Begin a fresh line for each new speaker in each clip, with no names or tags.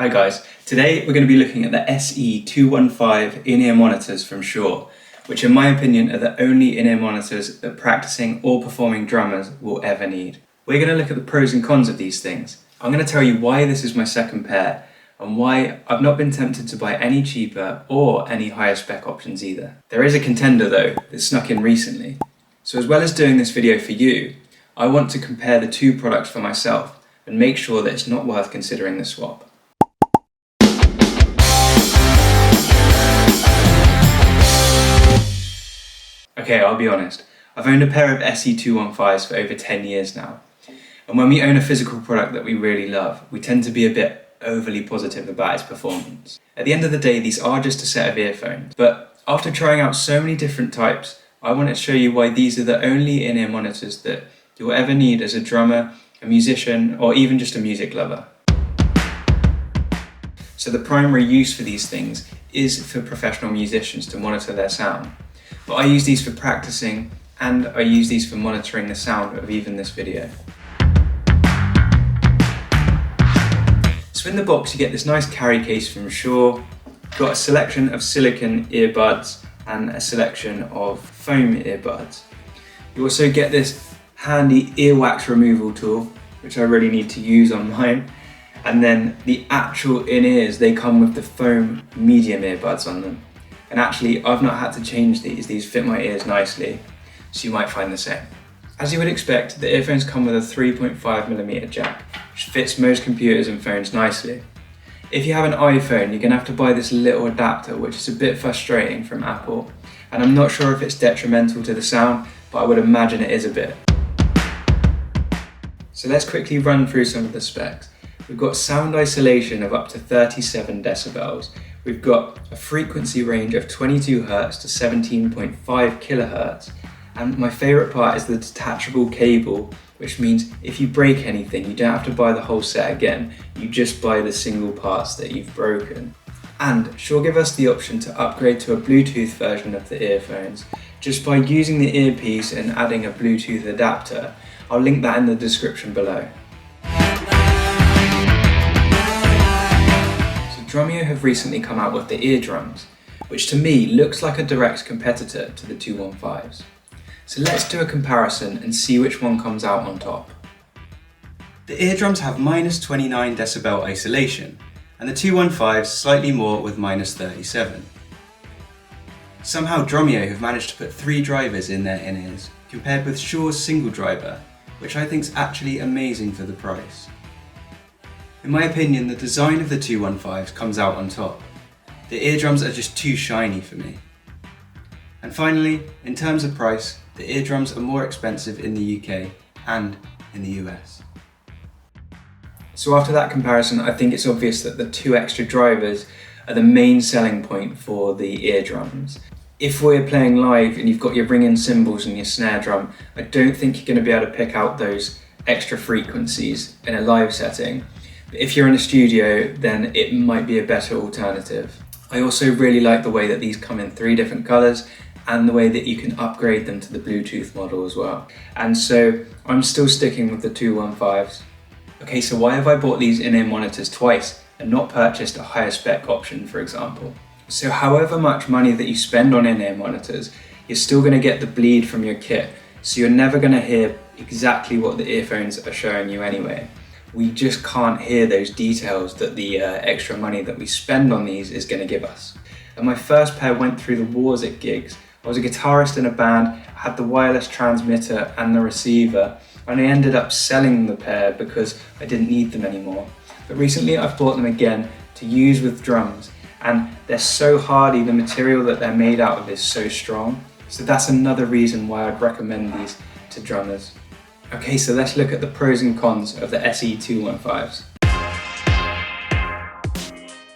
Hi guys, today we're going to be looking at the SE215 in-ear monitors from SHURE, which in my opinion are the only in-ear monitors that practicing or performing drummers will ever need. We're going to look at the pros and cons of these things. I'm going to tell you why this is my second pair and why I've not been tempted to buy any cheaper or any higher spec options either. There is a contender though that snuck in recently. So as well as doing this video for you, I want to compare the two products for myself and make sure that it's not worth considering the swap. Okay, I'll be honest, I've owned a pair of SE215s for over 10 years now. And when we own a physical product that we really love, we tend to be a bit overly positive about its performance. At the end of the day, these are just a set of earphones. But after trying out so many different types, I want to show you why these are the only in-ear monitors that you'll ever need as a drummer, a musician, or even just a music lover. So the primary use for these things is for professional musicians to monitor their sound. But I use these for practicing and I use these for monitoring the sound of even this video. So in the box you get this nice carry case from SHURE, you've got a selection of silicone earbuds and a selection of foam earbuds. You also get this handy earwax removal tool, which I really need to use on mine, and then the actual in-ears, they come with the foam medium earbuds on them. And actually, I've not had to change these fit my ears nicely, so you might find the same. As you would expect, the earphones come with a 3.5mm jack, which fits most computers and phones nicely. If you have an iPhone, you're gonna have to buy this little adapter, which is a bit frustrating from Apple, and I'm not sure if it's detrimental to the sound, but I would imagine it is a bit. So let's quickly run through some of the specs. We've got sound isolation of up to 37 decibels. We've got a frequency range of 22 Hz to 17.5 kHz. And my favorite part is the detachable cable, which means if you break anything, you don't have to buy the whole set again. You just buy the single parts that you've broken. And SHURE give us the option to upgrade to a Bluetooth version of the earphones just by using the earpiece and adding a Bluetooth adapter. I'll link that in the description below. Drumeo have recently come out with the EarDrums, which to me looks like a direct competitor to the 215s. So let's do a comparison and see which one comes out on top. The EarDrums have -29 decibel isolation, and the 215s slightly more with -37. Somehow Drumeo have managed to put 3 drivers in their in-ears, compared with SHURE's single driver, which I think is actually amazing for the price. In my opinion, the design of the 215s comes out on top. The eardrums are just too shiny for me. And finally, in terms of price, the eardrums are more expensive in the UK and in the US. So after that comparison, I think it's obvious that the 2 extra drivers are the main selling point for the eardrums. If we're playing live and you've got your ringing cymbals and your snare drum, I don't think you're going to be able to pick out those extra frequencies in a live setting. If you're in a studio, then it might be a better alternative. I also really like the way that these come in 3 different colors and the way that you can upgrade them to the Bluetooth model as well. And so I'm still sticking with the 215s. Okay, so why have I bought these in-ear monitors twice and not purchased a higher spec option, for example? So however much money that you spend on in-ear monitors, you're still gonna get the bleed from your kit. So you're never gonna hear exactly what the earphones are showing you anyway. We just can't hear those details that the extra money that we spend on these is going to give us. And my first pair went through the wars at gigs. I was a guitarist in a band, I had the wireless transmitter and the receiver, and I ended up selling the pair because I didn't need them anymore. But recently I've bought them again to use with drums, and they're so hardy, the material that they're made out of is so strong. So that's another reason why I'd recommend these to drummers. Okay, so let's look at the pros and cons of the SE215s.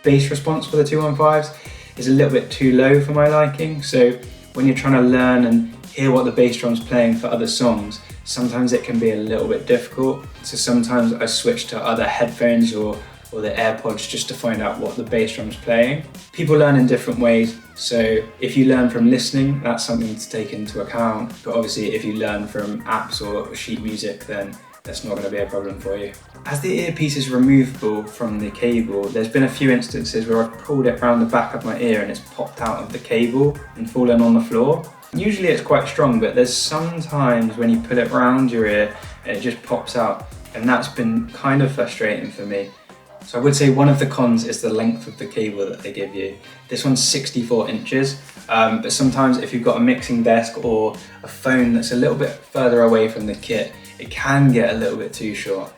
Bass response for the 215s is a little bit too low for my liking, so when you're trying to learn and hear what the bass drum's playing for other songs, sometimes it can be a little bit difficult. So sometimes I switch to other headphones or the AirPods just to find out what the bass drum's playing. People learn in different ways, so if you learn from listening, that's something to take into account. But obviously if you learn from apps or sheet music, then that's not going to be a problem for you. As the earpiece is removable from the cable, there's been a few instances where I've pulled it around the back of my ear and it's popped out of the cable and fallen on the floor. Usually it's quite strong, but there's some times when you put it around your ear and it just pops out, and that's been kind of frustrating for me. So I would say one of the cons is the length of the cable that they give you. This one's 64 inches, but sometimes if you've got a mixing desk or a phone that's a little bit further away from the kit, it can get a little bit too short.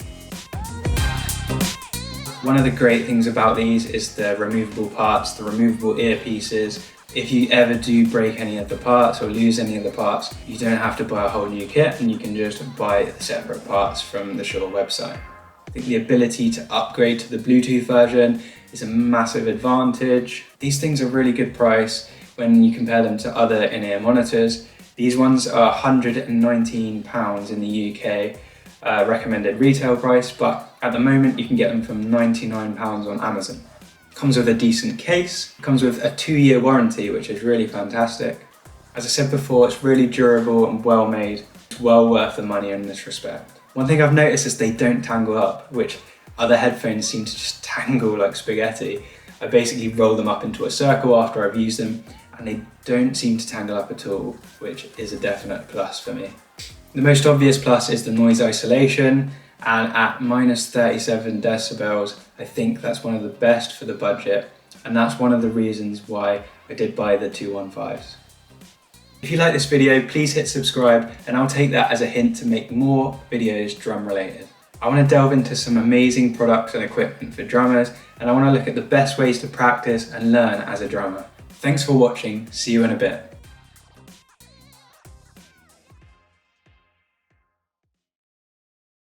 One of the great things about these is the removable parts, the removable earpieces. If you ever do break any of the parts or lose any of the parts, you don't have to buy a whole new kit and you can just buy the separate parts from the SHURE website. I think the ability to upgrade to the Bluetooth version is a massive advantage. These things are really good price when you compare them to other in-ear monitors. These ones are £119 in the UK recommended retail price, but at the moment you can get them from £99 on Amazon. Comes with a decent case, comes with a 2-year warranty, which is really fantastic. As I said before, it's really durable and well made. It's well worth the money in this respect. One thing I've noticed is they don't tangle up, which other headphones seem to just tangle like spaghetti. I basically roll them up into a circle after I've used them and they don't seem to tangle up at all, which is a definite plus for me. The most obvious plus is the noise isolation, and at minus 37 decibels, I think that's one of the best for the budget, and that's one of the reasons why I did buy the 215s. If you like this video, please hit subscribe, and I'll take that as a hint to make more videos drum related. I want to delve into some amazing products and equipment for drummers, and I want to look at the best ways to practice and learn as a drummer. Thanks for watching, see you in a bit.